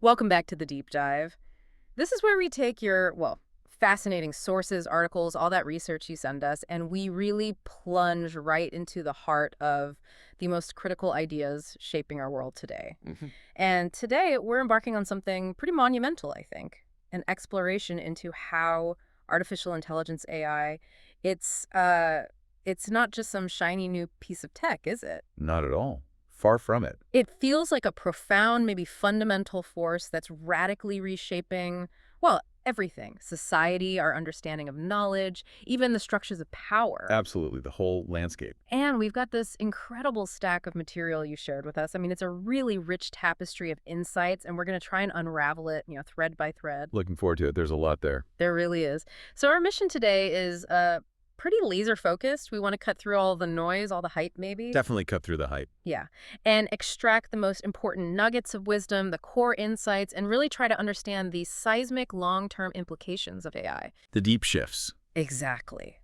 Welcome back to the deep dive. This is where we take your, fascinating sources, articles, all that research you send us, and we really plunge right into the heart of the most critical ideas shaping our world today. hmm And today we're embarking on something pretty monumental, I think, an exploration into how artificial intelligence AI, it's uh it's not just some shiny new piece of tech, is it? Not at all. Far from it. It feels like a profound, maybe fundamental force that's radically reshaping, everything: society, our understanding of knowledge, even the structures of power. Absolutely. The whole landscape. And we've got this incredible stack of material you shared with us. I mean, it's a really rich tapestry of insights, and we're going to try and unravel it, thread by thread. Looking forward to it. There's a lot there. There really is. So our mission today is pretty laser focused. We want to cut through all the noise, all the hype, maybe. Definitely cut through the hype. Yeah, and extract the most important nuggets of wisdom, the core insights, and really try to understand the seismic long-term implications of AI. The deep shifts. Exactly.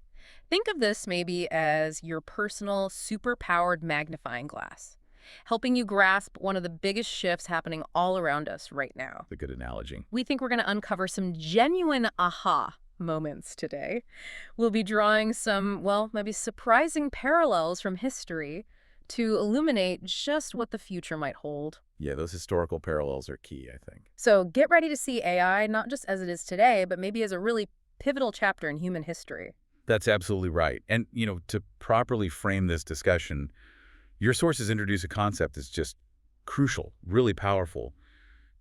Think of this maybe as your personal, super-powered magnifying glass, helping you grasp one of the biggest shifts happening all around us right now. The good analogy. We think we're going to uncover some genuine aha moments today. We'll be drawing some, maybe surprising parallels from history to illuminate just what the future might hold. Yeah, those historical parallels are key, I think. So get ready to see AI not just as it is today, but maybe as a really pivotal chapter in human history. That's absolutely right. And, to properly frame this discussion, your sources introduce a concept that's just crucial, really powerful.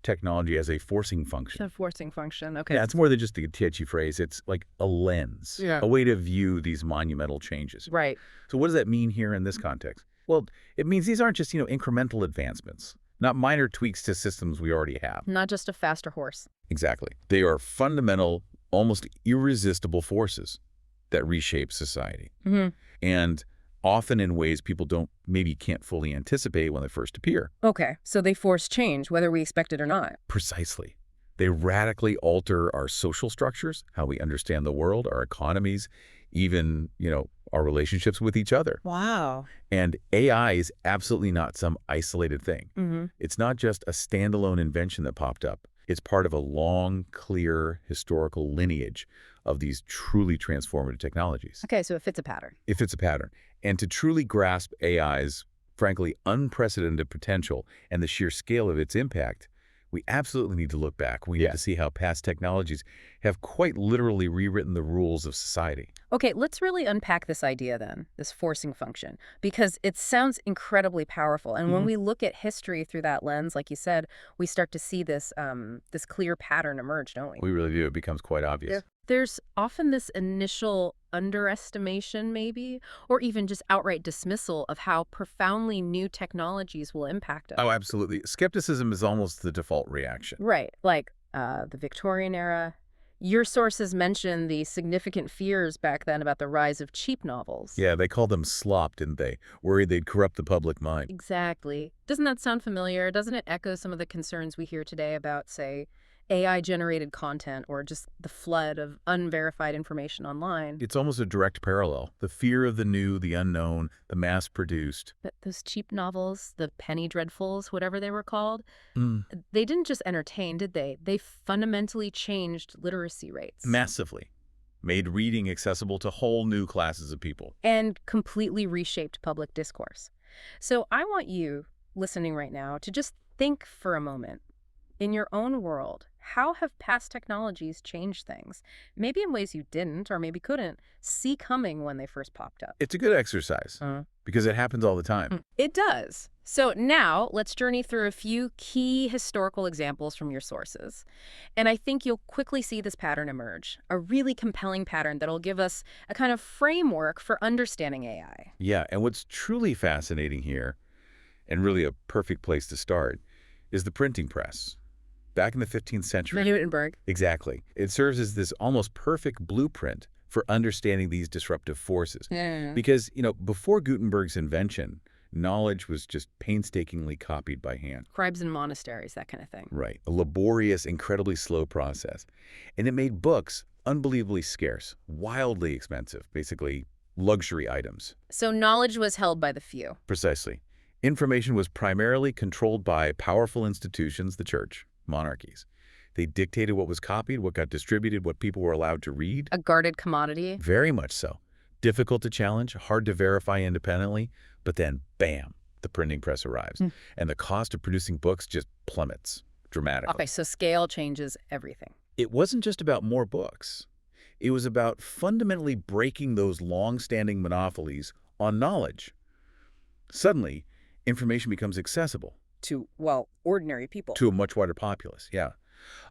Technology as a forcing function. The forcing function, okay. Yeah, it's more than just a catchy phrase. It's like a lens, Yeah. a way to view these monumental changes. Right. So what does that mean here in this context? Well, it means these aren't just, incremental advancements, not minor tweaks to systems we already have. Not just a faster horse. Exactly. They are fundamental, almost irresistible forces that reshape society. hmm And often in ways people can't fully anticipate when they first appear. Okay, so they force change, whether we expect it or not. Precisely. They radically alter our social structures, how we understand the world, our economies, even, our relationships with each other. Wow. And AI is absolutely not some isolated thing. It's not just a standalone invention that popped up. It's part of a long, clear historical lineage of these truly transformative technologies. Okay, so it fits a pattern. It fits a pattern. And to truly grasp AI's, frankly, unprecedented potential and the sheer scale of its impact, we absolutely need to look back. We need to see how past technologies have quite literally rewritten the rules of society. Okay, let's really unpack this idea then, this forcing function, because it sounds incredibly powerful. And when we look at history through that lens, like you said, we start to see this clear pattern emerge, don't we? We really do. It becomes quite obvious. Yeah. There's often this initial underestimation, maybe, or even just outright dismissal of how profoundly new technologies will impact us. Oh, absolutely. Skepticism is almost the default reaction. Right, like the Victorian era. Your sources mention the significant fears back then about the rise of cheap novels. Yeah, they called them slop, didn't they? Worried they'd corrupt the public mind. Exactly. Doesn't that sound familiar? Doesn't it echo some of the concerns we hear today about, say, AI-generated content or just the flood of unverified information online? It's almost a direct parallel. The fear of the new, the unknown, the mass-produced. But those cheap novels, the penny dreadfuls, whatever they were called, Mm. they didn't just entertain, did they? They fundamentally changed literacy rates. Massively. Made reading accessible to whole new classes of people. And completely reshaped public discourse. So I want you, listening right now, to just think for a moment. In your own world, how have past technologies changed things? Maybe in ways you didn't, or maybe couldn't, see coming when they first popped up. It's a good exercise because it happens all the time. It does. So now let's journey through a few key historical examples from your sources. And I think you'll quickly see this pattern emerge, a really compelling pattern that'll give us a kind of framework for understanding AI. Yeah, and what's truly fascinating here, and really a perfect place to start, is the printing press. Back in the 15th century. Gutenberg. Exactly. It serves as this almost perfect blueprint for understanding these disruptive forces. Yeah. Because, before Gutenberg's invention, knowledge was just painstakingly copied by hand. Scribes in monasteries, that kind of thing. Right. A laborious, incredibly slow process. And it made books unbelievably scarce, wildly expensive, basically luxury items. So knowledge was held by the few. Precisely. Information was primarily controlled by powerful institutions, the church, monarchies. They dictated what was copied, what got distributed, what people were allowed to read. A guarded commodity? Very much so. Difficult to challenge, hard to verify independently, but then, bam, the printing press arrives. And the cost of producing books just plummets dramatically. Okay, so scale changes everything. It wasn't just about more books. It was about fundamentally breaking those long-standing monopolies on knowledge. Suddenly, information becomes accessible. To, well, ordinary people. To a much wider populace, yeah.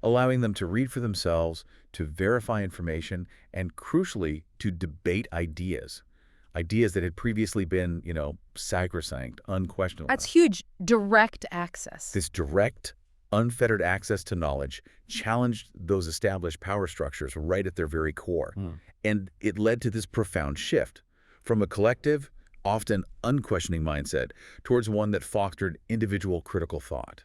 Allowing them to read for themselves, to verify information, and crucially, to debate ideas. Ideas that had previously been, sacrosanct, unquestionable. That's huge. Direct access. This direct, unfettered access to knowledge challenged those established power structures right at their very core. And it led to this profound shift from a collective, often unquestioning mindset towards one that fostered individual critical thought,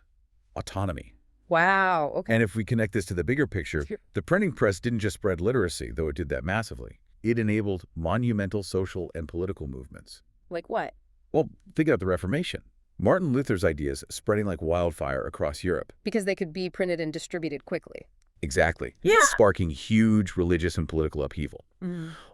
autonomy. Wow, okay. And if we connect this to the bigger picture, the printing press didn't just spread literacy, though it did that massively. It enabled monumental social and political movements. Like what? Well, think about the Reformation. Martin Luther's ideas spreading like wildfire across Europe. Because they could be printed and distributed quickly. Exactly. Yeah. Sparking huge religious and political upheaval.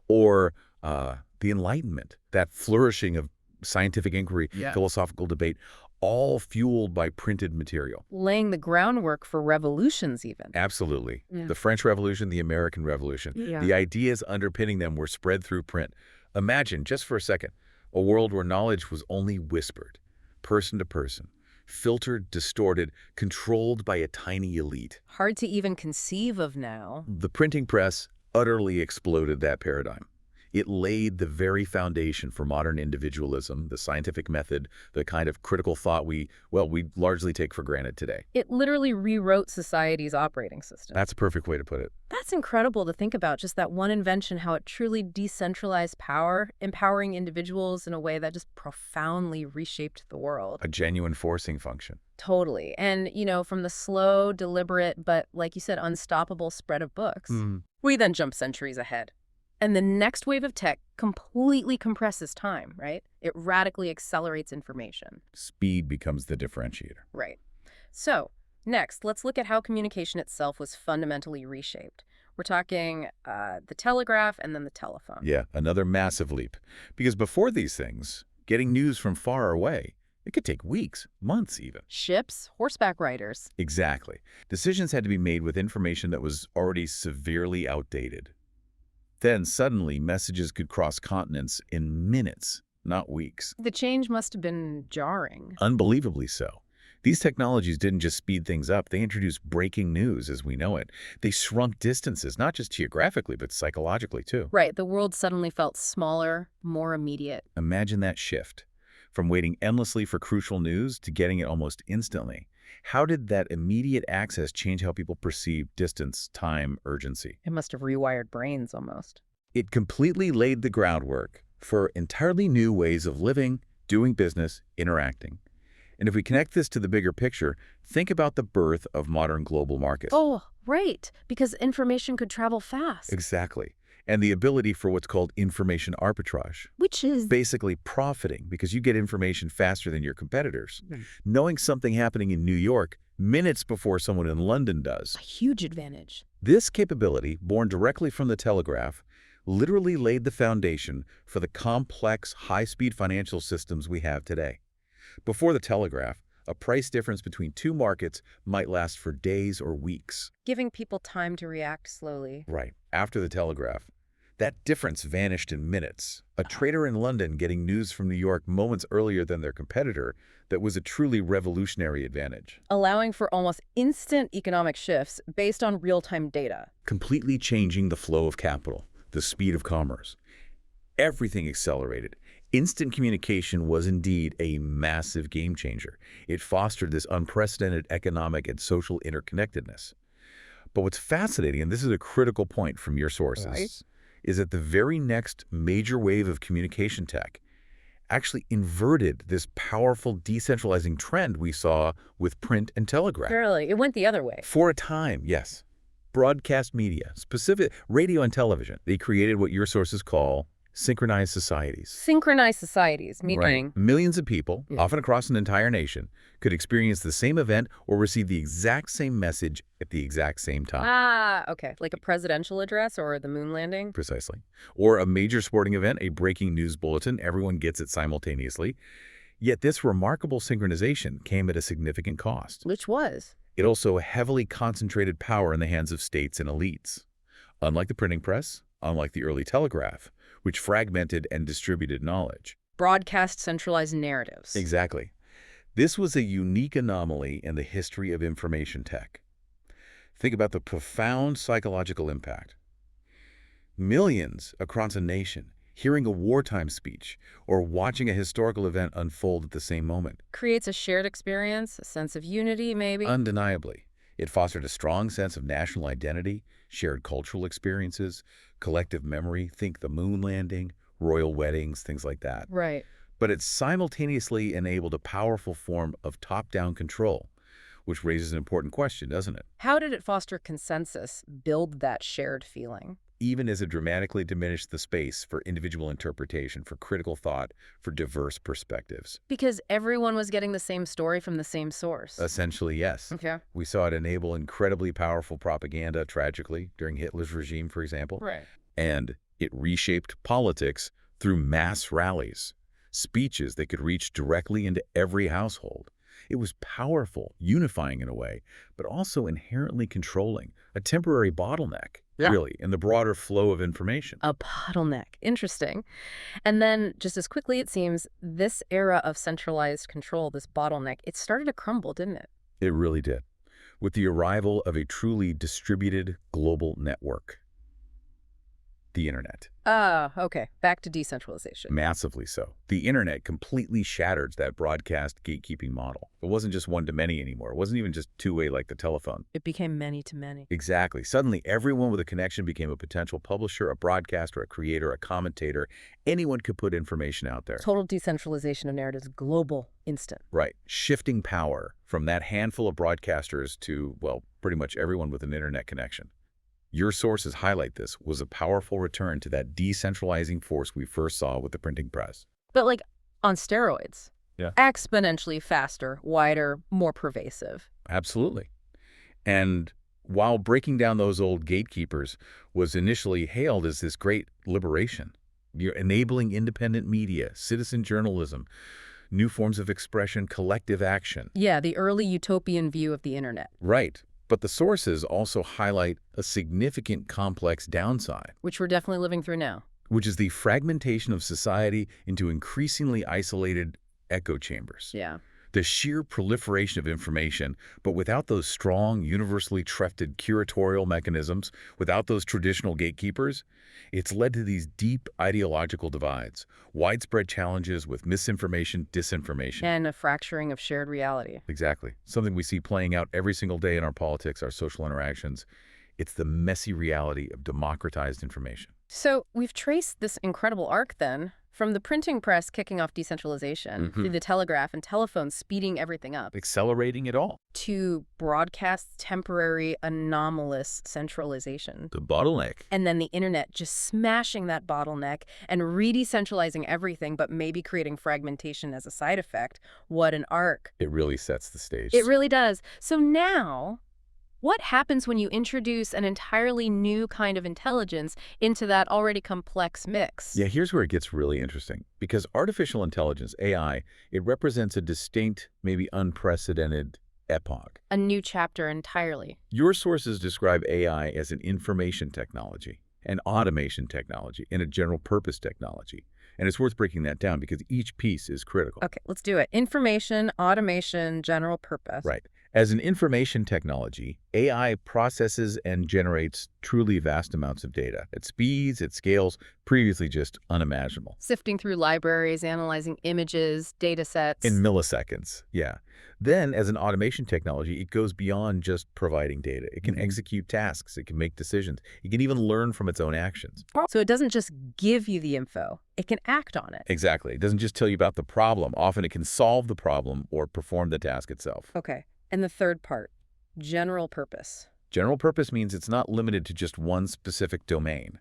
Or the Enlightenment, that flourishing of scientific inquiry, philosophical debate, all fueled by printed material. Laying the groundwork for revolutions even. Absolutely. The French Revolution, the American Revolution. The ideas underpinning them were spread through print. Imagine, just for a second, a world where knowledge was only whispered, person to person, filtered, distorted, controlled by a tiny elite. Hard to even conceive of now. The printing press utterly exploded that paradigm. It laid the very foundation for modern individualism, the scientific method, the kind of critical thought we largely take for granted today. It literally rewrote society's operating system. That's a perfect way to put it. That's incredible to think about, just that one invention, how it truly decentralized power, empowering individuals in a way that just profoundly reshaped the world. A genuine forcing function. Totally. And, from the slow, deliberate, but like you said, unstoppable spread of books, we then jump centuries ahead. And the next wave of tech completely compresses time, right? It radically accelerates information. Speed becomes the differentiator. Right. So, next, let's look at how communication itself was fundamentally reshaped. We're talking the telegraph and then the telephone. Yeah, another massive leap. Because before these things, getting news from far away, it could take weeks, months even. Ships, horseback riders. Exactly. Decisions had to be made with information that was already severely outdated. Then suddenly messages could cross continents in minutes, not weeks. The change must have been jarring. Unbelievably so. These technologies didn't just speed things up, they introduced breaking news as we know it. They shrunk distances, not just geographically, but psychologically too. Right, the world suddenly felt smaller, more immediate. Imagine that shift. From waiting endlessly for crucial news to getting it almost instantly. How did that immediate access change how people perceive distance, time, urgency? It must have rewired brains almost. It completely laid the groundwork for entirely new ways of living, doing business, interacting. And if we connect this to the bigger picture, think about the birth of modern global markets. Oh, right, because information could travel fast. Exactly. And the ability for what's called information arbitrage. Which is basically profiting because you get information faster than your competitors. Knowing something happening in New York minutes before someone in London does. a huge advantage. This capability, born directly from the telegraph, literally laid the foundation for the complex, high-speed financial systems we have today. Before the telegraph, a price difference between two markets might last for days or weeks. Giving people time to react slowly. Right. After the telegraph, that difference vanished in minutes. A trader in London getting news from New York moments earlier than their competitor, that was a truly revolutionary advantage. Allowing for almost instant economic shifts based on real-time data. Completely changing the flow of capital, the speed of commerce. Everything accelerated. Instant communication was indeed a massive game changer. It fostered this unprecedented economic and social interconnectedness. But what's fascinating, and this is a critical point from your sources, is that the very next major wave of communication tech actually inverted this powerful decentralizing trend we saw with print and telegraph. Really, it went the other way. For a time, yes. Broadcast media, specific radio and television, they created what your sources call Synchronized societies. Synchronized societies, Right. meaning... Millions of people, Yeah. often across an entire nation, could experience the same event or receive the exact same message at the exact same time. Ah, okay. Like a presidential address or the moon landing? Precisely. Or a major sporting event, a breaking news bulletin, everyone gets it simultaneously. Yet this remarkable synchronization came at a significant cost. Which was? It also heavily concentrated power in the hands of states and elites. Unlike the printing press, unlike the early telegraph, which fragmented and distributed knowledge. Broadcast centralized narratives. Exactly. This was a unique anomaly in the history of information tech. Think about the profound psychological impact. Millions across a nation hearing a wartime speech or watching a historical event unfold at the same moment. Creates a shared experience, a sense of unity, maybe? Undeniably, it fostered a strong sense of national identity, shared cultural experiences, collective memory, think the moon landing, royal weddings, things like that. Right. But it simultaneously enabled a powerful form of top-down control, which raises an important question, doesn't it? How did it foster consensus, build that shared feeling? Even as it dramatically diminished the space for individual interpretation, for critical thought, for diverse perspectives. Because everyone was getting the same story from the same source. Essentially, yes. Okay. We saw it enable incredibly powerful propaganda, tragically, during Hitler's regime, for example. Right. And it reshaped politics through mass rallies, speeches that could reach directly into every household. It was powerful, unifying in a way, but also inherently controlling, a temporary bottleneck, really, in the broader flow of information. A bottleneck. Interesting. And then, just as quickly, it seems, this era of centralized control, this bottleneck, it started to crumble, didn't it? It really did, with the arrival of a truly distributed global network, the Internet. Okay. Back to decentralization. Massively so. The Internet completely shattered that broadcast gatekeeping model. It wasn't just one-to-many anymore. It wasn't even just two-way like the telephone. It became many to many. Exactly. Suddenly, everyone with a connection became a potential publisher, a broadcaster, a creator, a commentator. Anyone could put information out there. Total decentralization of narratives, global, instant. Right. Shifting power from that handful of broadcasters to, well, pretty much everyone with an Internet connection. Your sources highlight this was a powerful return to that decentralizing force we first saw with the printing press. But like on steroids. Yeah. Exponentially faster, wider, more pervasive. Absolutely. And while breaking down those old gatekeepers was initially hailed as this great liberation, you're enabling independent media, citizen journalism, new forms of expression, collective action. Yeah, the early utopian view of the Internet. Right. But the sources also highlight a significant complex downside, Which we're definitely living through now. which is the fragmentation of society into increasingly isolated echo chambers. Yeah. The sheer proliferation of information, but without those strong, universally trusted curatorial mechanisms, without those traditional gatekeepers, it's led to these deep ideological divides, widespread challenges with misinformation, disinformation. And a fracturing of shared reality. Exactly. Something we see playing out every single day in our politics, our social interactions. It's the messy reality of democratized information. So we've traced this incredible arc then, from the printing press kicking off decentralization, through the telegraph and telephone speeding everything up, Accelerating it all. to broadcast temporary anomalous centralization. The bottleneck. And then the Internet just smashing that bottleneck and re-decentralizing everything, but maybe creating fragmentation as a side effect. What an arc. It really sets the stage. It really does. So now, what happens when you introduce an entirely new kind of intelligence into that already complex mix? Yeah, here's where it gets really interesting. Because artificial intelligence, AI, it represents a distinct, maybe unprecedented epoch. A new chapter entirely. Your sources describe AI as an information technology, an automation technology, and a general purpose technology. And it's worth breaking that down because each piece is critical. Okay, let's do it. Information, automation, general purpose. Right. As an information technology, AI processes and generates truly vast amounts of data at speeds, at scales previously just unimaginable. Sifting through libraries, analyzing images, data sets. In milliseconds, yeah. Then, as an automation technology, it goes beyond just providing data. It can execute tasks, it can make decisions, it can even learn from its own actions. So it doesn't just give you the info, it can act on it. Exactly. It doesn't just tell you about the problem. Often it can solve the problem or perform the task itself. Okay. And the third part, general purpose. General purpose means it's not limited to just one specific domain.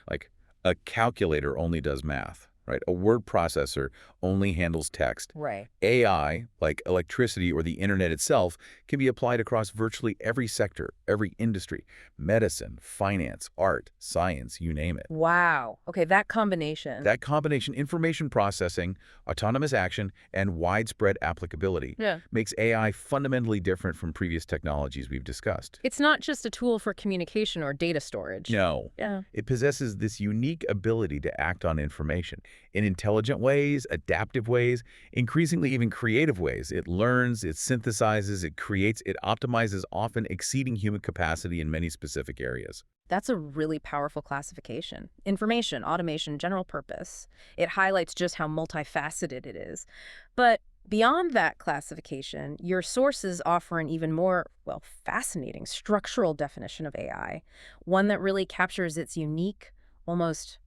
Like, A calculator only does math, right? A word processor only handles text. Right. AI, like electricity or the internet itself, can be applied across virtually every sector, every industry, medicine, finance, art, science, you name it. Wow. Okay, that combination. That combination, information processing, autonomous action, and widespread applicability, Yeah. makes AI fundamentally different from previous technologies we've discussed. It's not just a tool for communication or data storage. No, Yeah. it possesses this unique ability to act on information in intelligent ways, adaptive ways, increasingly even creative ways. It learns, it synthesizes, it creates, it optimizes, often exceeding human capacity in many specific areas. That's a really powerful classification. Information, automation, general purpose. It highlights just how multifaceted it is. But beyond that classification, your sources offer an even more, well, fascinating structural definition of AI, one that really captures its unique, almost,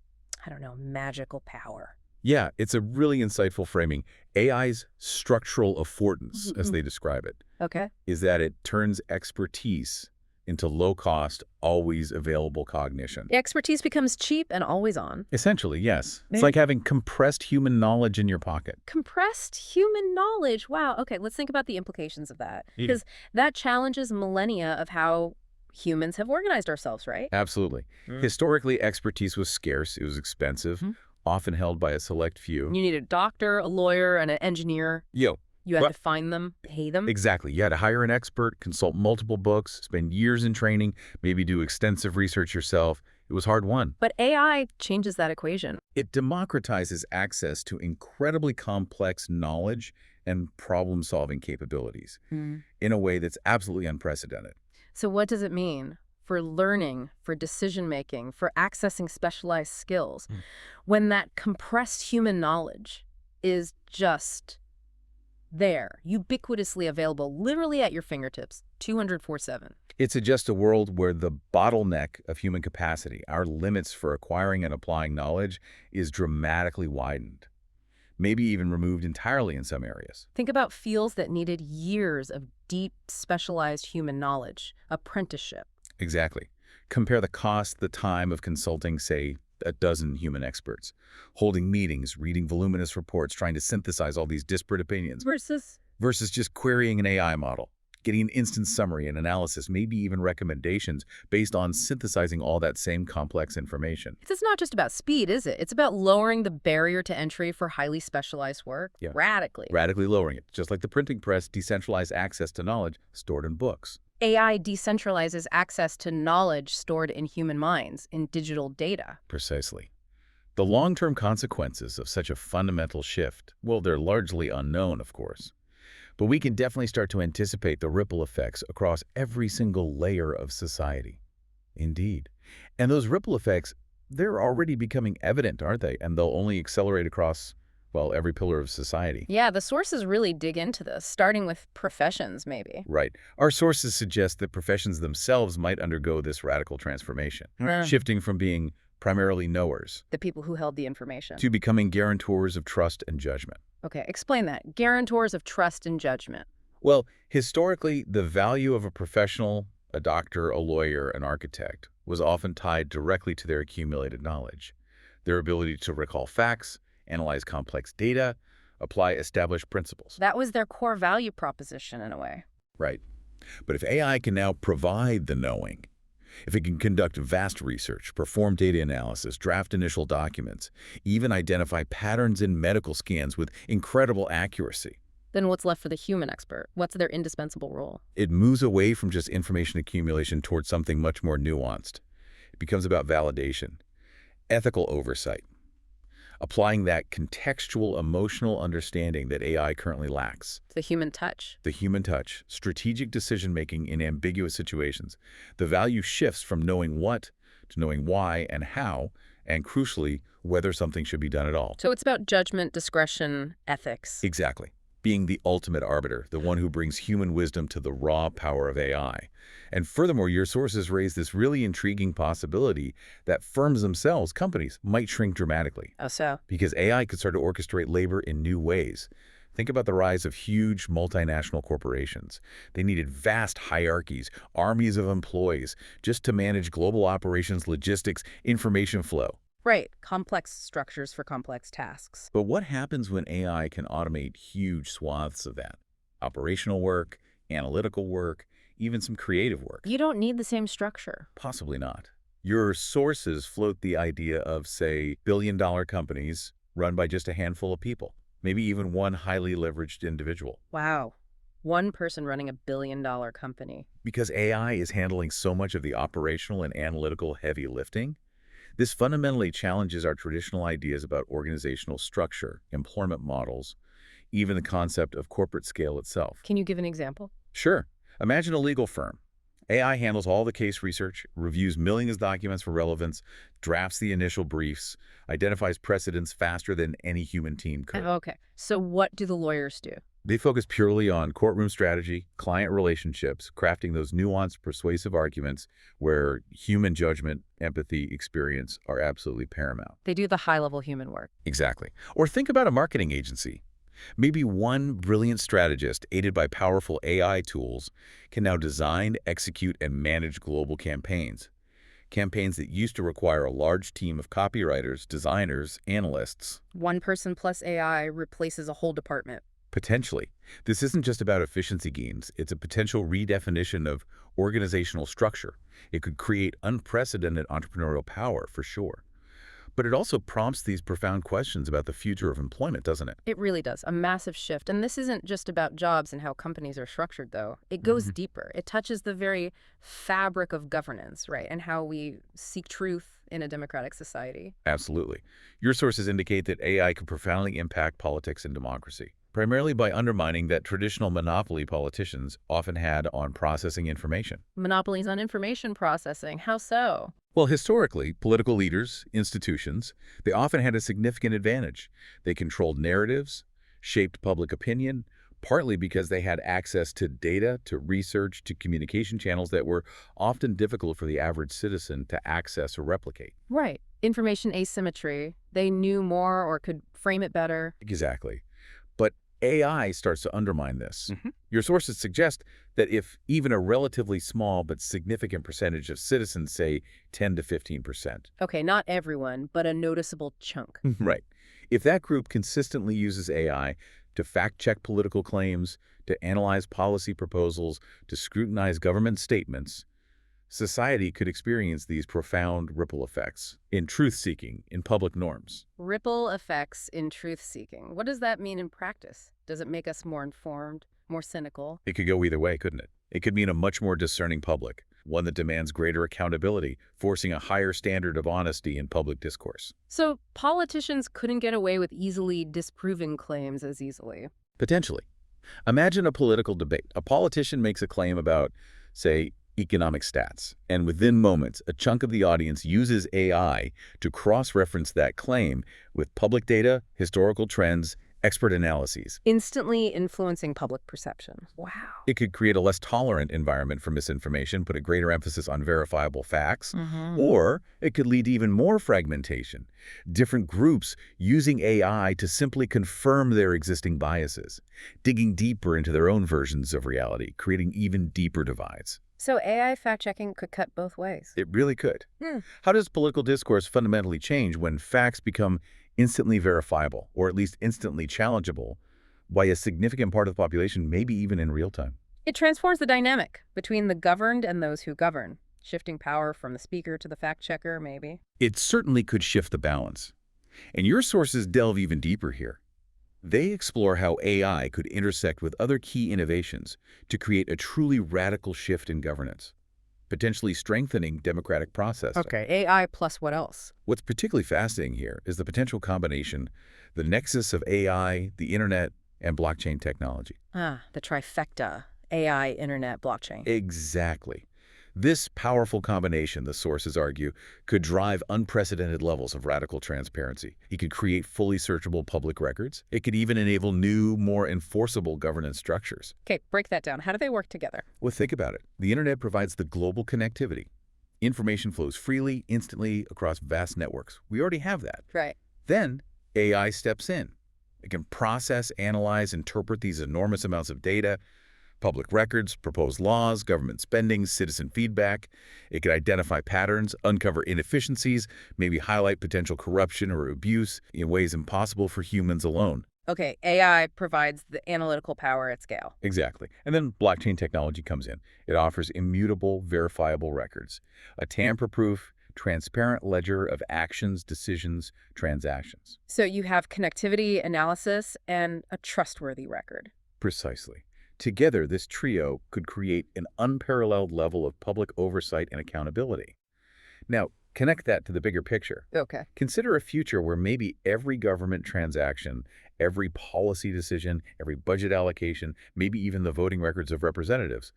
I don't know, magical power. Yeah, it's a really insightful framing. AI's structural affordance, as they describe it, Okay. is that it turns expertise into low-cost, always available cognition. Expertise becomes cheap and always on. Essentially, yes. It's Yeah. like having compressed human knowledge in your pocket. Compressed human knowledge. Wow. Okay, let's think about the implications of that. Yeah. Because that challenges millennia of how humans have organized ourselves, right? Absolutely. Mm. Historically, expertise was scarce. It was expensive, Mhm. often held by a select few. You need a doctor, a lawyer, and an engineer. Yo, You had What? to find them, pay them. exactly. You had to hire an expert, consult multiple books, spend years in training, maybe do extensive research yourself. It was hard-won. But AI changes that equation. It democratizes access to incredibly complex knowledge and problem-solving capabilities in a way that's absolutely unprecedented. So what does it mean for learning, for decision-making, for accessing specialized skills, when that compressed human knowledge is just there, ubiquitously available, literally at your fingertips, 204/7? It's just a world where the bottleneck of human capacity, our limits for acquiring and applying knowledge, is dramatically widened, maybe even removed entirely in some areas. Think about fields that needed years of deep, specialized human knowledge, apprenticeship. Exactly. Compare the cost, the time of consulting, say, a dozen human experts, holding meetings, reading voluminous reports, trying to synthesize all these disparate opinions, versus just querying an AI model, getting an instant summary and analysis, maybe even recommendations based on synthesizing all that same complex information. It's not just about speed, is it? It's about lowering the barrier to entry for highly specialized work Yeah. radically. Radically lowering it, just like the printing press decentralized access to knowledge stored in books. AI decentralizes access to knowledge stored in human minds, in digital data. Precisely. The long-term consequences of such a fundamental shift, well, they're largely unknown, of course. But we can definitely start to anticipate the ripple effects across every single layer of society. Indeed. And those ripple effects, they're already becoming evident, aren't they? And they'll only accelerate across, well, every pillar of society. Yeah, the sources really dig into this, starting with professions, maybe. Right. Our sources suggest that professions themselves might undergo this radical transformation, shifting from being primarily knowers The people who held the information. to becoming guarantors of trust and judgment. Okay, explain that. Guarantors of trust and judgment. Well, historically, the value of a professional, a doctor, a lawyer, an architect, was often tied directly to their accumulated knowledge, their ability to recall facts, analyze complex data, apply established principles. That was their core value proposition in a way. Right. But if AI can now provide the knowing, if it can conduct vast research, perform data analysis, draft initial documents, even identify patterns in medical scans with incredible accuracy, Then what's left for the human expert? What's their indispensable role? it moves away from just information accumulation towards something much more nuanced. It becomes about validation, ethical oversight, applying that contextual emotional understanding that AI currently lacks. The human touch. The human touch, strategic decision-making in ambiguous situations. The value shifts from knowing what to knowing why and how, and crucially, whether something should be done at all. So it's about judgment, discretion, ethics. Exactly. Being the ultimate arbiter, the one who brings human wisdom to the raw power of AI. And furthermore, your sources raise this really intriguing possibility that firms themselves, companies, might shrink dramatically Oh, so? because AI could start to orchestrate labor in new ways. Think about the rise of huge multinational corporations. They needed vast hierarchies, armies of employees, just to manage global operations, logistics, information flow. Right, complex structures for complex tasks. But what happens when AI can automate huge swaths of that? Operational work, analytical work, even some creative work? You don't need the same structure. Possibly not. Your sources float the idea of, say, billion-dollar companies run by just a handful of people, maybe even one highly leveraged individual. Wow. One person running a billion-dollar company. Because AI is handling so much of the operational and analytical heavy lifting, this fundamentally challenges our traditional ideas about organizational structure, employment models, even the concept of corporate scale itself. Can you give an example? Sure. Imagine a legal firm. AI handles all the case research, reviews millions of documents for relevance, drafts the initial briefs, identifies precedents faster than any human team could. Okay. So what do the lawyers do? They focus purely on courtroom strategy, client relationships, crafting those nuanced, persuasive arguments where human judgment, empathy, experience are absolutely paramount. They do the high-level human work. Exactly. Or think about a marketing agency. Maybe one brilliant strategist, aided by powerful AI tools, can now design, execute, and manage global campaigns. Campaigns that used to require a large team of copywriters, designers, analysts. One person plus AI replaces a whole department. Potentially. This isn't just about efficiency gains. It's a potential redefinition of organizational structure. It could create unprecedented entrepreneurial power, for sure. But it also prompts these profound questions about the future of employment, doesn't it? It really does. A massive shift. And this isn't just about jobs and how companies are structured, though. It goes deeper. It touches the very fabric of governance, right? And how we seek truth in a democratic society. Absolutely. Your sources indicate that AI could profoundly impact politics and democracy, primarily by undermining that traditional monopoly politicians often had on processing information. Monopolies on information processing. How so? Well, historically, political leaders, institutions, they often had a significant advantage. They controlled narratives, shaped public opinion, partly because they had access to data, to research, to communication channels that were often difficult for the average citizen to access or replicate. Right. Information asymmetry. They knew more or could frame it better. Exactly. But AI starts to undermine this. Your sources suggest that if even a relatively small but significant percentage of citizens, say 10 to 15%, Okay, not everyone, but a noticeable chunk. right, if that group consistently uses AI to fact-check political claims, to analyze policy proposals, to scrutinize government statements, society could experience these profound ripple effects in truth-seeking, in public norms. Ripple effects in truth-seeking. What does that mean in practice? Does it make us more informed, more cynical? It could go either way, couldn't it? It could mean a much more discerning public, one that demands greater accountability, forcing a higher standard of honesty in public discourse. So politicians couldn't get away with easily disproving claims as easily. Potentially. Imagine a political debate. A politician makes a claim about, say, economic stats, and within moments, a chunk of the audience uses AI to cross-reference that claim with public data, historical trends, expert analyses. Instantly influencing public perception. Wow. It could create a less tolerant environment for misinformation, put a greater emphasis on verifiable facts, or it could lead to even more fragmentation. Different groups using AI to simply confirm their existing biases, digging deeper into their own versions of reality, creating even deeper divides. So AI fact-checking could cut both ways. It really could. How does political discourse fundamentally change when facts become instantly verifiable, or at least instantly challengeable, by a significant part of the population, maybe even in real time? It transforms the dynamic between the governed and those who govern, shifting power from the speaker to the fact-checker, maybe. It certainly could shift the balance. And your sources delve even deeper here. They explore how AI could intersect with other key innovations to create a truly radical shift in governance, potentially strengthening democratic process. Okay, AI plus what else? What's particularly fascinating here is the potential combination, the nexus of AI, the internet, and blockchain technology. The trifecta. AI, internet, blockchain. Exactly. This powerful combination, the sources argue, could drive unprecedented levels of radical transparency. It could create fully searchable public records. It could even enable new, more enforceable governance structures. Okay, break that down. How do they work together? Well, think about it. The internet provides the global connectivity. Information flows freely, instantly, across vast networks. We already have that. Right. Then AI steps in. It can process, analyze, interpret these enormous amounts of data, Public records, proposed laws, government spending, citizen feedback. It could identify patterns, uncover inefficiencies, maybe highlight potential corruption or abuse in ways impossible for humans alone. Okay, AI provides the analytical power at scale. Exactly. And then blockchain technology comes in. It offers immutable, verifiable records, a tamper-proof, transparent ledger of actions, decisions, transactions. So you have connectivity, analysis, and a trustworthy record. Precisely. Together, this trio could create an unparalleled level of public oversight and accountability. Now, connect that to the bigger picture. Okay. Consider a future where maybe every government transaction, every policy decision, every budget allocation, maybe even the voting records of representatives,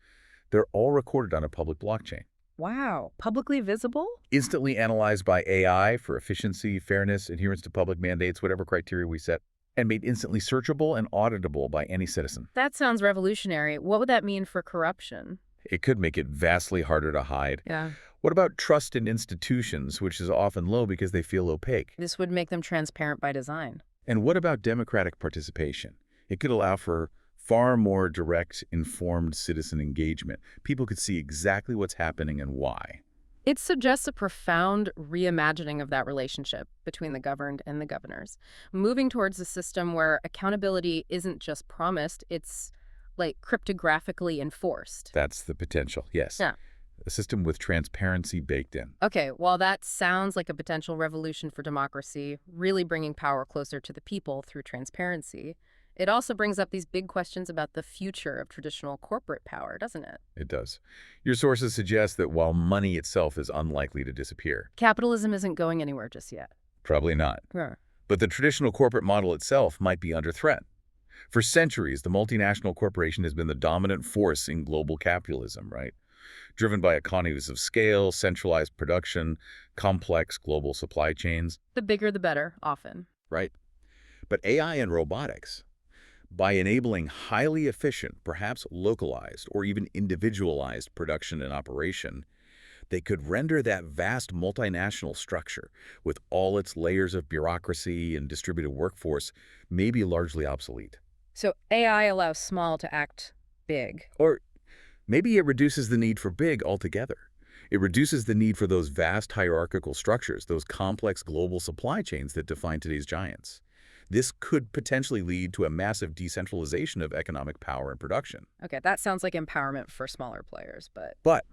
they're all recorded on a public blockchain. Wow, publicly visible? Instantly analyzed by AI for efficiency, fairness, adherence to public mandates, whatever criteria we set, and made instantly searchable and auditable by any citizen. That sounds revolutionary. What would that mean for corruption? It could make it vastly harder to hide. Yeah. What about trust in institutions, which is often low because they feel opaque? This would make them transparent by design. And what about democratic participation? It could allow for far more direct, informed citizen engagement. People could see exactly what's happening and why. It suggests a profound reimagining of that relationship between the governed and the governors, moving towards a system where accountability isn't just promised, it's like cryptographically enforced. That's the potential, yes. Yeah. A system with transparency baked in. Okay, well, that sounds like a potential revolution for democracy, really bringing power closer to the people through transparency. It also brings up these big questions about the future of traditional corporate power, doesn't it? It does. Your sources suggest that while money itself is unlikely to disappear, Capitalism isn't going anywhere just yet. probably not, Yeah. but the traditional corporate model itself might be under threat. For centuries, the multinational corporation has been the dominant force in global capitalism, right? Driven by economies of scale, centralized production, complex global supply chains, The bigger the better, often. right? But AI and robotics, by enabling highly efficient, perhaps localized or even individualized production and operation, they could render that vast multinational structure with all its layers of bureaucracy and distributed workforce maybe largely obsolete. So AI allows small to act big. Or maybe it reduces the need for big altogether. It reduces the need for those vast hierarchical structures, those complex global supply chains that define today's giants. This could potentially lead to a massive decentralization of economic power and production. Okay, that sounds like empowerment for smaller players, but But,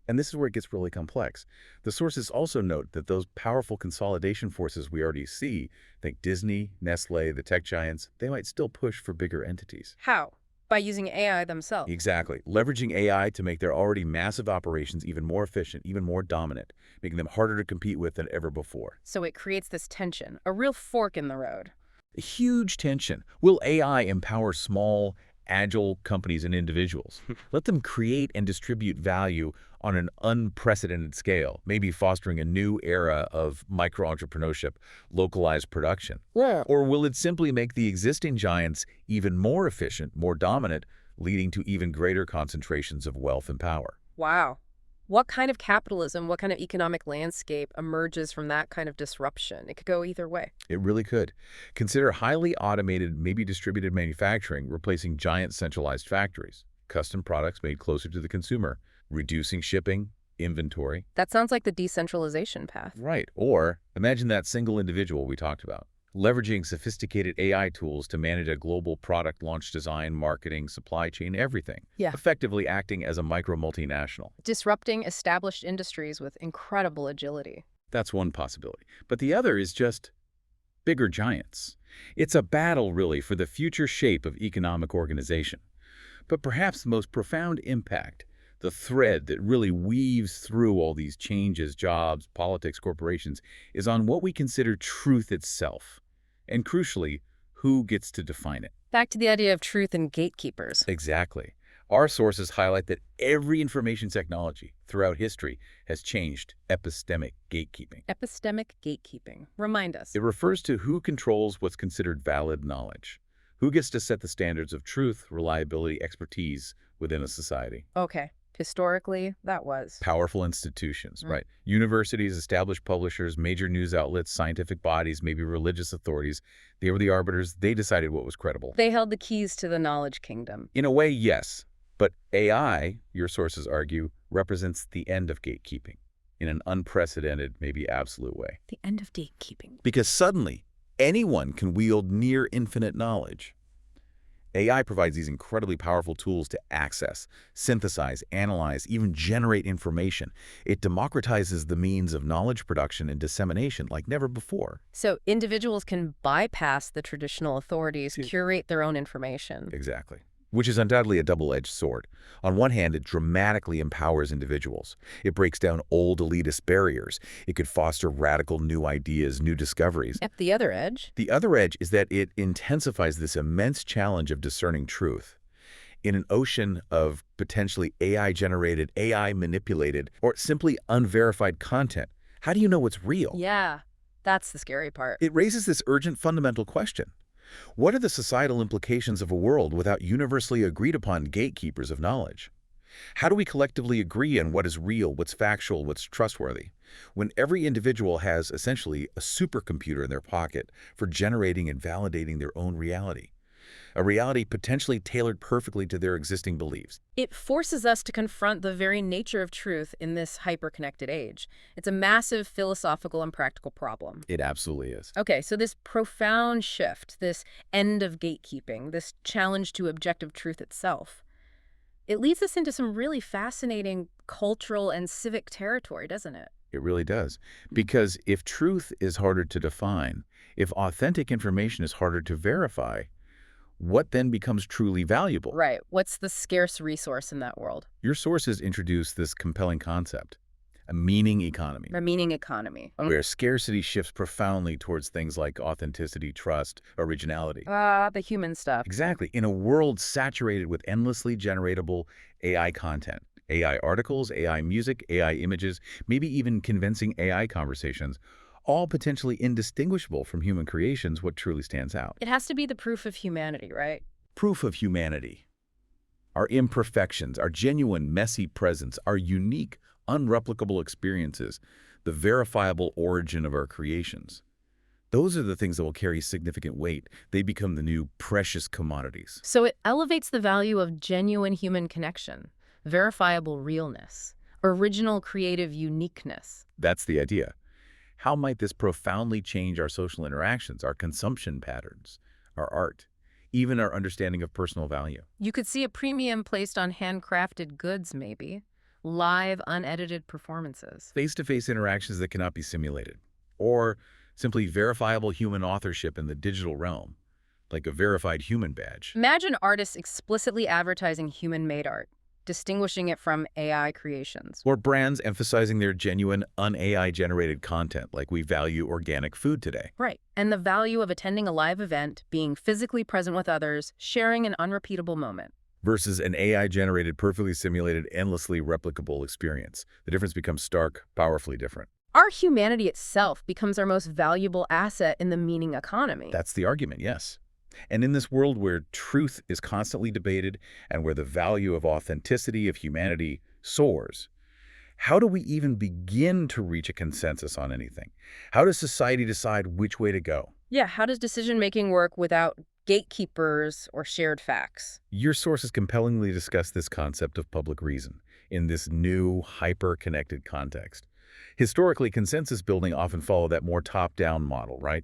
and this is where it gets really complex, the sources also note that those powerful consolidation forces we already see, think Disney, Nestle, the tech giants, they might still push for bigger entities. how? By using AI themselves. Exactly. Leveraging AI to make their already massive operations even more efficient, even more dominant, making them harder to compete with than ever before. So it creates this tension, a real fork in the road. A huge tension. Will AI empower small, agile companies and individuals? Let them create and distribute value on an unprecedented scale, maybe fostering a new era of micro-entrepreneurship, localized production. Yeah. Or will it simply make the existing giants even more efficient, more dominant, leading to even greater concentrations of wealth and power? Wow. What kind of capitalism, what kind of economic landscape emerges from that kind of disruption? It could go either way. It really could. Consider highly automated, maybe distributed manufacturing replacing giant centralized factories, custom products made closer to the consumer, reducing shipping, inventory. That sounds like the decentralization path. Right. Or imagine that single individual we talked about, leveraging sophisticated AI tools to manage a global product launch, design, marketing, supply chain, everything. Yeah. Effectively acting as a micro-multinational. Disrupting established industries with incredible agility. That's one possibility. But the other is just bigger giants. It's a battle, really, for the future shape of economic organization. But perhaps the most profound impact, the thread that really weaves through all these changes, jobs, politics, corporations, is on what we consider truth itself. And crucially, who gets to define it. Back to the idea of truth and gatekeepers. Exactly. Our sources highlight that every information technology throughout history has changed epistemic gatekeeping. Epistemic gatekeeping. Remind us. It refers to who controls what's considered valid knowledge. Who gets to set the standards of truth, reliability, expertise within a society. Okay. Historically, that was. Powerful institutions, right? Universities, established publishers, major news outlets, scientific bodies, maybe religious authorities. They were the arbiters. They decided what was credible. They held the keys to the knowledge kingdom. In a way, yes. But AI, your sources argue, represents the end of gatekeeping in an unprecedented, maybe absolute way. The end of gatekeeping. Because suddenly, anyone can wield near infinite knowledge. AI provides these incredibly powerful tools to access, synthesize, analyze, even generate information. It democratizes the means of knowledge production and dissemination like never before. So individuals can bypass the traditional authorities, curate their own information. Exactly. Which is undoubtedly a double-edged sword. On one hand, it dramatically empowers individuals. It breaks down old elitist barriers. It could foster radical new ideas, new discoveries. At the other edge, The other edge is that it intensifies this immense challenge of discerning truth. In an ocean of potentially AI-generated, AI-manipulated, or simply unverified content, how do you know what's real? yeah, that's the scary part. It raises this urgent fundamental question. What are the societal implications of a world without universally agreed-upon gatekeepers of knowledge? How do we collectively agree on what is real, what's factual, what's trustworthy, when every individual has essentially a supercomputer in their pocket for generating and validating their own reality? A reality potentially tailored perfectly to their existing beliefs. It forces us to confront the very nature of truth in this hyper-connected age. It's a massive philosophical and practical problem. It absolutely is. Okay, so this profound shift, this end of gatekeeping, this challenge to objective truth itself, it leads us into some really fascinating cultural and civic territory, doesn't it? It really does. Because if truth is harder to define, if authentic information is harder to verify, what then becomes truly valuable? Right. What's the scarce resource in that world? Your sources introduce this compelling concept, a meaning economy, The meaning economy. where scarcity shifts profoundly towards things like authenticity, trust, originality. The human stuff. Exactly. In a world saturated with endlessly generatable AI content, AI articles, AI music, AI images, maybe even convincing AI conversations, all potentially indistinguishable from human creations, what truly stands out? It has to be the proof of humanity, right? Proof of humanity. Our imperfections, our genuine, messy presence, our unique, unreplicable experiences, the verifiable origin of our creations. Those are the things that will carry significant weight. They become the new precious commodities. So it elevates the value of genuine human connection, verifiable realness, original creative uniqueness. That's the idea. How might this profoundly change our social interactions, our consumption patterns, our art, even our understanding of personal value? You could see a premium placed on handcrafted goods, maybe. Live, unedited performances. Face-to-face interactions that cannot be simulated. Or simply verifiable human authorship in the digital realm, like a verified human badge. Imagine artists explicitly advertising human-made art, distinguishing it from AI creations. Or brands emphasizing their genuine, un-AI-generated content, like we value organic food today. Right. And the value of attending a live event, being physically present with others, sharing an unrepeatable moment. Versus an AI-generated, perfectly simulated, endlessly replicable experience. The difference becomes stark, powerfully different. Our humanity itself becomes our most valuable asset in the meaning economy. That's the argument, yes. And in this world where truth is constantly debated and where the value of authenticity, of humanity, soars, how do we even begin to reach a consensus on anything? How does society decide which way to go? Yeah, how does decision-making work without gatekeepers or shared facts? Your sources compellingly discuss this concept of public reason in this new, hyper-connected context. Historically, consensus building often followed that more top-down model, right?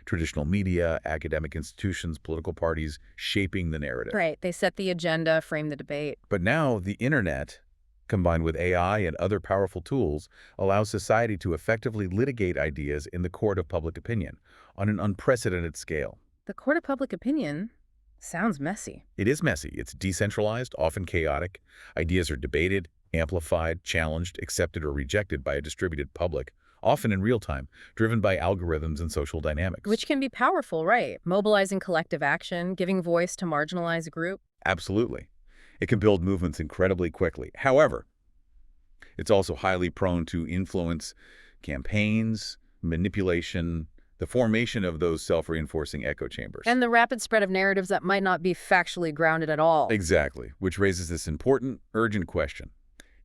Traditional media, academic institutions, political parties shaping the narrative. Right. They set the agenda, frame the debate. But now the internet, combined with AI and other powerful tools, allows society to effectively litigate ideas in the court of public opinion on an unprecedented scale. The court of public opinion sounds messy. It is messy. It's decentralized, often chaotic. Ideas are debated, amplified, challenged, accepted, or rejected by a distributed public, often in real time, driven by algorithms and social dynamics. Which can be powerful, right? Mobilizing collective action, giving voice to marginalized group. Absolutely. It can build movements incredibly quickly. However, it's also highly prone to influence campaigns, manipulation, the formation of those self-reinforcing echo chambers. And the rapid spread of narratives that might not be factually grounded at all. Exactly, which raises this important, urgent question.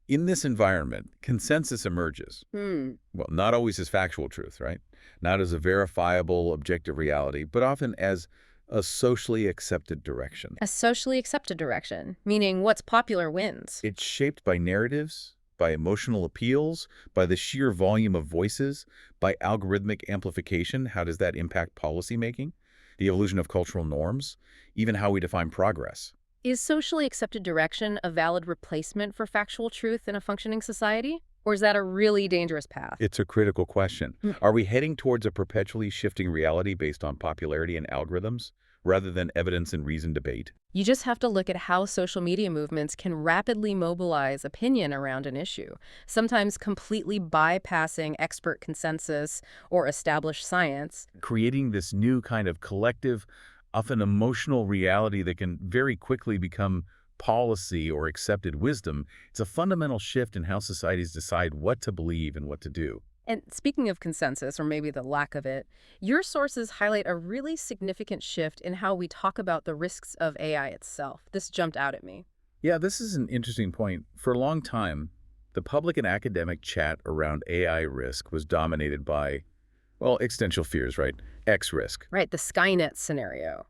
In this environment, consensus emerges. Well, not always as factual truth, right? Not as a verifiable, objective reality, but often as A socially accepted direction. A socially accepted direction, meaning what's popular wins. It's shaped by narratives, by emotional appeals, by the sheer volume of voices, by algorithmic amplification. How does that impact policymaking? The evolution of cultural norms, even how we define progress. Is socially accepted direction a valid replacement for factual truth in a functioning society? Or is that a really dangerous path? It's a critical question. Are we heading towards a perpetually shifting reality based on popularity and algorithms, rather than evidence and reasoned debate? You just have to look at how social media movements can rapidly mobilize opinion around an issue, sometimes completely bypassing expert consensus or established science. Creating this new kind of collective, often emotional reality that can very quickly become policy or accepted wisdom. It's a fundamental shift in how societies decide what to believe and what to do. And speaking of consensus, or maybe the lack of it, your sources highlight a really significant shift in how we talk about the risks of AI itself. This jumped out at me. Yeah, this is an interesting point. For a long time, the public and academic chat around AI risk was dominated by, well, existential fears, right? X risk, Right, the Skynet scenario.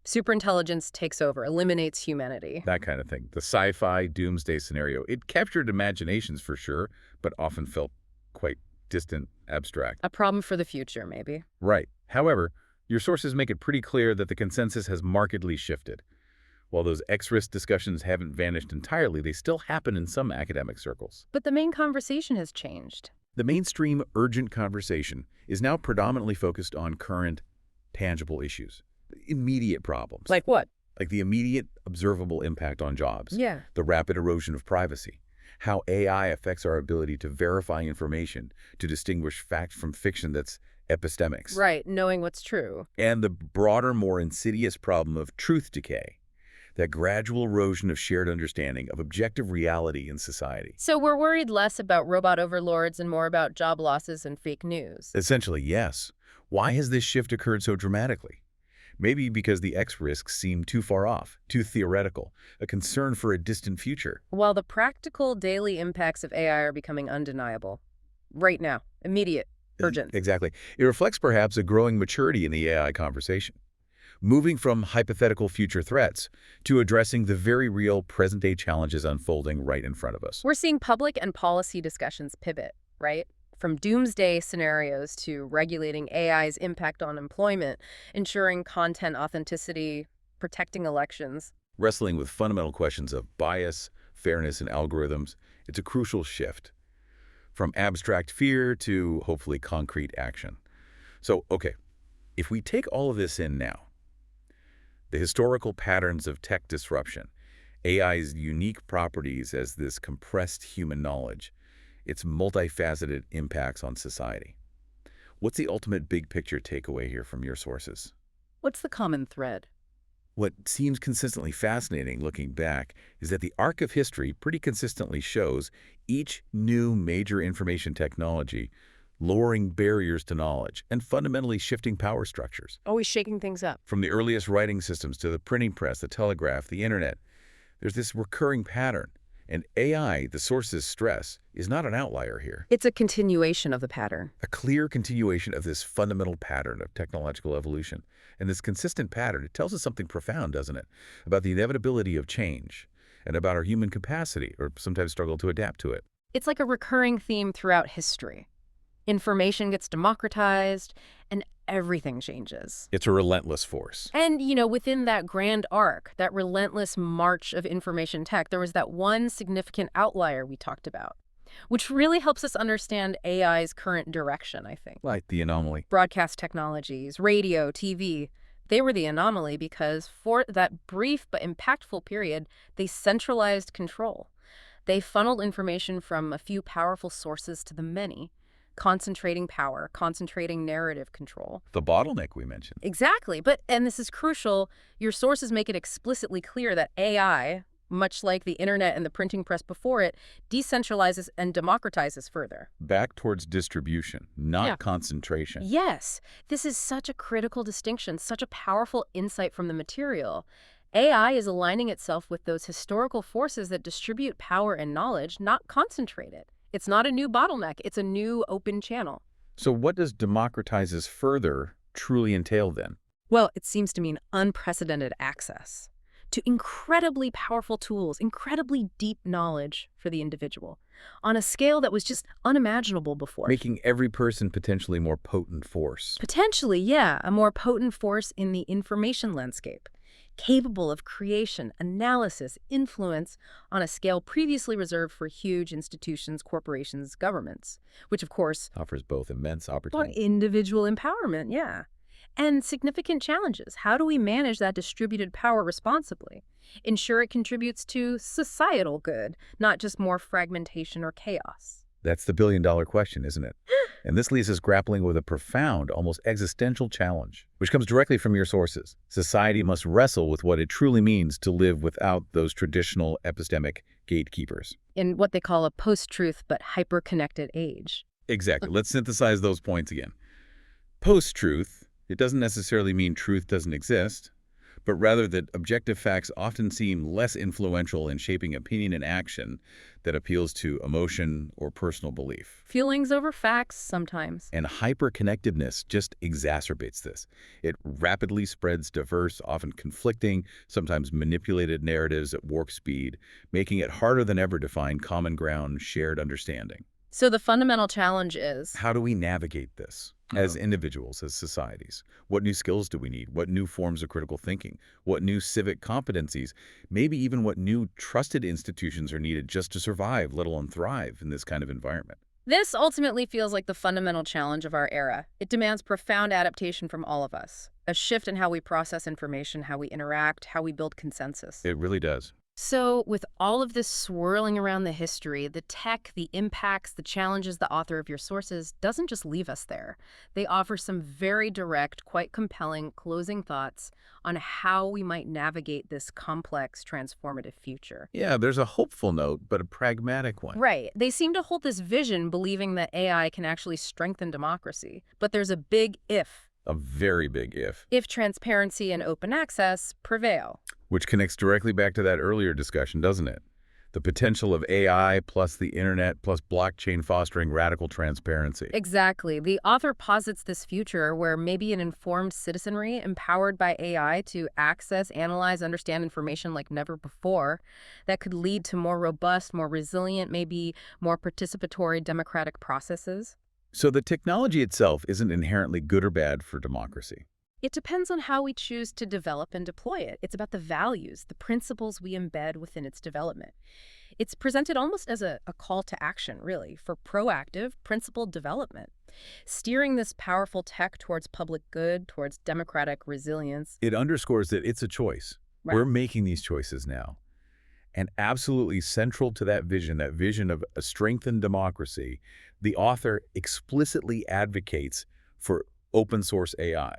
Superintelligence takes over, eliminates humanity. that kind of thing. The sci-fi doomsday scenario. It captured imaginations for sure, but often felt quite distant, abstract. A problem for the future, maybe. Right. However, your sources make it pretty clear that the consensus has markedly shifted. While those X-risk discussions haven't vanished entirely, they still happen in some academic circles. But the main conversation has changed. The mainstream urgent conversation is now predominantly focused on current, tangible issues. Immediate problems. Like what? Like the immediate observable impact on jobs. Yeah. The rapid erosion of privacy. How AI affects our ability to verify information, to distinguish fact from fiction that's epistemics. Right, knowing what's true. And the broader, more insidious problem of truth decay. That gradual erosion of shared understanding of objective reality in society. So we're worried less about robot overlords and more about job losses and fake news. Essentially, yes. Why has this shift occurred so dramatically? Maybe because the X risks seem too far off, too theoretical, a concern for a distant future. While the practical daily impacts of AI are becoming undeniable. Right now, immediate, urgent. Exactly. It reflects perhaps a growing maturity in the AI conversation, moving from hypothetical future threats to addressing the very real present-day challenges unfolding right in front of us. We're seeing public and policy discussions pivot, right? From doomsday scenarios to regulating AI's impact on employment, ensuring content authenticity, protecting elections. Wrestling with fundamental questions of bias, fairness, and algorithms, it's a crucial shift. From abstract fear to, hopefully, concrete action. So, okay, if we take all of this in now, the historical patterns of tech disruption, AI's unique properties as this compressed human knowledge, its multifaceted impacts on society. What's the ultimate big picture takeaway here from your sources? What's the common thread? What seems consistently fascinating looking back is that the arc of history pretty consistently shows each new major information technology lowering barriers to knowledge and fundamentally shifting power structures. Always shaking things up. From the earliest writing systems to the printing press, the telegraph, the internet, there's this recurring pattern. And AI, the sources stress, is not an outlier here. It's a continuation of the pattern. A clear continuation of this fundamental pattern of technological evolution. And this consistent pattern, it tells us something profound, doesn't it? About the inevitability of change and about our human capacity, or sometimes struggle to adapt to it. It's like a recurring theme throughout history. Information gets democratized, and everything changes. It's a relentless force. And, within that grand arc, that relentless march of information tech, there was that one significant outlier we talked about, which really helps us understand AI's current direction, I think. Like the anomaly. Broadcast technologies, radio, TV, they were the anomaly because for that brief but impactful period, they centralized control. They funneled information from a few powerful sources to the many, concentrating power, concentrating narrative control. The bottleneck we mentioned. Exactly. And this is crucial, your sources make it explicitly clear that AI, much like the internet and the printing press before it, decentralizes and democratizes further. Back towards distribution, not concentration. Yes. This is such a critical distinction, such a powerful insight from the material. AI is aligning itself with those historical forces that distribute power and knowledge, not concentrate it. It's not a new bottleneck, it's a new open channel. So what does democratizes further truly entail then? Well, it seems to mean unprecedented access to incredibly powerful tools, incredibly deep knowledge for the individual, on a scale that was just unimaginable before. Making every person potentially more potent force. Potentially, yeah, a more potent force in the information landscape, capable of creation, analysis, influence on a scale previously reserved for huge institutions, corporations, governments, which of course Offers both immense are opportunity. individual empowerment, yeah. And significant challenges. How do we manage that distributed power responsibly? Ensure it contributes to societal good, not just more fragmentation or chaos. That's the billion-dollar question, isn't it? And this leaves us grappling with a profound, almost existential challenge, which comes directly from your sources. Society must wrestle with what it truly means to live without those traditional epistemic gatekeepers. In what they call a post-truth but hyper-connected age. Exactly. Let's synthesize those points again. Post-truth, it doesn't necessarily mean truth doesn't exist, but rather that objective facts often seem less influential in shaping opinion and action that appeals to emotion or personal belief. Feelings over facts sometimes. And hyperconnectedness just exacerbates this. It rapidly spreads diverse, often conflicting, sometimes manipulated narratives at warp speed, making it harder than ever to find common ground, shared understanding. So the fundamental challenge is, How do we navigate this as individuals, as societies? What new skills do we need? What new forms of critical thinking? What new civic competencies? Maybe even what new trusted institutions are needed just to survive, let alone thrive in this kind of environment? this ultimately feels like the fundamental challenge of our era. It demands profound adaptation from all of us. A shift in how we process information, how we interact, how we build consensus. It really does. So, with all of this swirling around the history, the tech, the impacts, the challenges, the author of your sources doesn't just leave us there. They offer some very direct, quite compelling closing thoughts on how we might navigate this complex, transformative future. Yeah, there's a hopeful note, but a pragmatic one. Right. They seem to hold this vision, believing that AI can actually strengthen democracy. But there's a big if. A very big if. If transparency and open access prevail. Which connects directly back to that earlier discussion, doesn't it? The potential of AI plus the internet plus blockchain fostering radical transparency. Exactly. The author posits this future where maybe an informed citizenry empowered by AI to access, analyze, understand information like never before that could lead to more robust, more resilient, maybe more participatory democratic processes. So the technology itself isn't inherently good or bad for democracy. It depends on how we choose to develop and deploy it. It's about the values, the principles we embed within its development. It's presented almost as a call to action, really, for proactive, principled development, steering this powerful tech towards public good, towards democratic resilience. It underscores that it's a choice. Right. We're making these choices now. And absolutely central to that vision of a strengthened democracy, the author explicitly advocates for open source AI.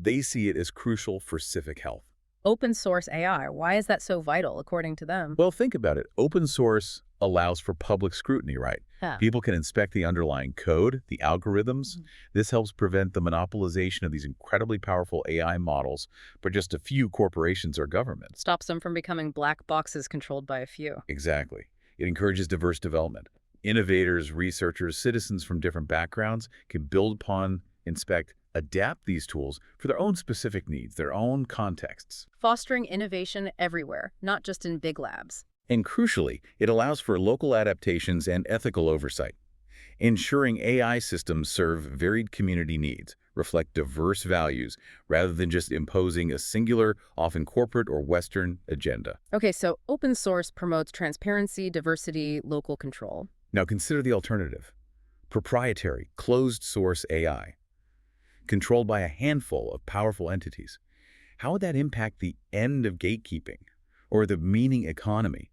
They see it as crucial for civic health. Open source AI, why is that so vital, according to them? Well, think about it. Open source allows for public scrutiny, right? Yeah. People can inspect the underlying code, the algorithms. This helps prevent the monopolization of these incredibly powerful AI models by just a few corporations or governments. Stops them from becoming black boxes controlled by a few. Exactly. It encourages diverse development. Innovators, researchers, citizens from different backgrounds can build upon, inspect, adapt these tools for their own specific needs, their own contexts. Fostering innovation everywhere, not just in big labs. And crucially, it allows for local adaptations and ethical oversight, ensuring AI systems serve varied community needs, reflect diverse values, rather than just imposing a singular, often corporate or Western agenda. Okay, so open source promotes transparency, diversity, local control. Now consider the alternative. Proprietary, closed-source AI, controlled by a handful of powerful entities. How would that impact the end of gatekeeping or the meaning economy?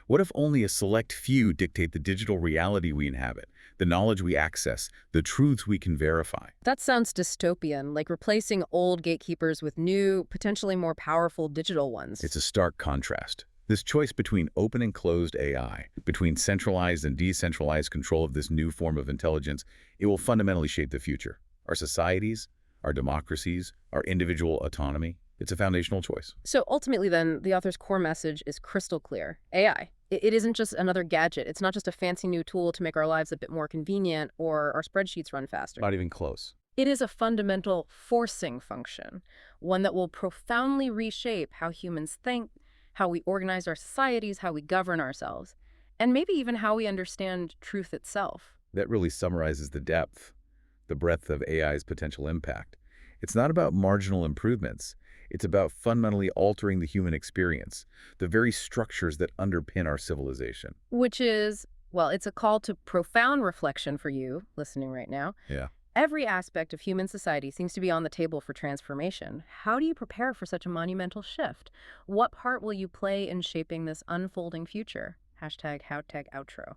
What if only a select few dictate the digital reality we inhabit, the knowledge we access, the truths we can verify? That sounds dystopian, like replacing old gatekeepers with new, potentially more powerful digital ones. It's a stark contrast. This choice between open and closed AI, between centralized and decentralized control of this new form of intelligence, it will fundamentally shape the future. Our societies, our democracies, our individual autonomy. It's a foundational choice. So ultimately then, the author's core message is crystal clear. AI. It isn't just another gadget. It's not just a fancy new tool to make our lives a bit more convenient or our spreadsheets run faster. Not even close. It is a fundamental forcing function, one that will profoundly reshape how humans think, how we organize our societies, how we govern ourselves, and maybe even how we understand truth itself. That really summarizes the depth, the breadth of AI's potential impact. It's not about marginal improvements. It's about fundamentally altering the human experience, the very structures that underpin our civilization. Which is, well, it's a call to profound reflection for you listening right now. Yeah. Every aspect of human society seems to be on the table for transformation. How do you prepare for such a monumental shift? What part will you play in shaping this unfolding future? Hashtag HowTech Outro.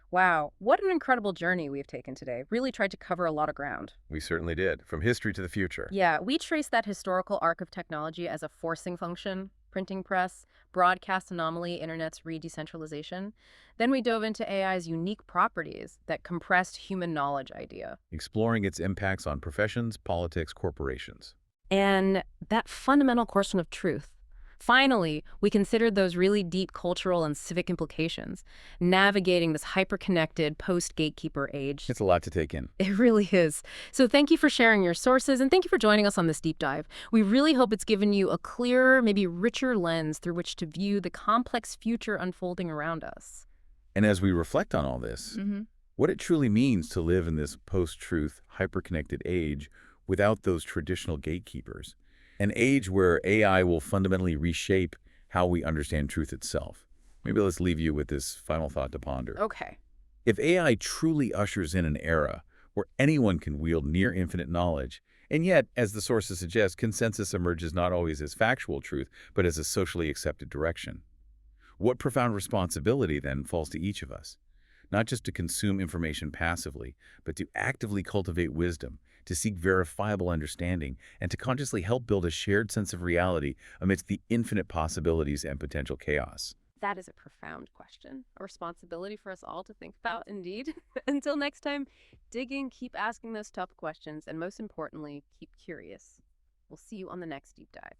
Wow, what an incredible journey we've taken today. Really tried to cover a lot of ground. We certainly did, from history to the future. Yeah, we traced that historical arc of technology as a forcing function, printing press, broadcast anomaly, internet's re-decentralization. Then we dove into AI's unique properties, that compressed human knowledge idea. Exploring its impacts on professions, politics, corporations. And that fundamental question of truth. Finally, we considered those really deep cultural and civic implications, navigating this hyper-connected post-gatekeeper age. It's a lot to take in. It really is. So thank you for sharing your sources, and thank you for joining us on this deep dive. We really hope it's given you a clearer, maybe richer lens through which to view the complex future unfolding around us. And as we reflect on all this, what it truly means to live in this post-truth, hyper-connected age without those traditional gatekeepers. An age where AI will fundamentally reshape how we understand truth itself. Maybe let's leave you with this final thought to ponder. Okay. If AI truly ushers in an era where anyone can wield near-infinite knowledge, and yet, as the sources suggest, consensus emerges not always as factual truth, but as a socially accepted direction, what profound responsibility then falls to each of us? Not just to consume information passively, but to actively cultivate wisdom, to seek verifiable understanding, and to consciously help build a shared sense of reality amidst the infinite possibilities and potential chaos. That is a profound question, a responsibility for us all to think about, indeed. Until next time, dig in, keep asking those tough questions, and most importantly, keep curious. We'll see you on the next deep dive.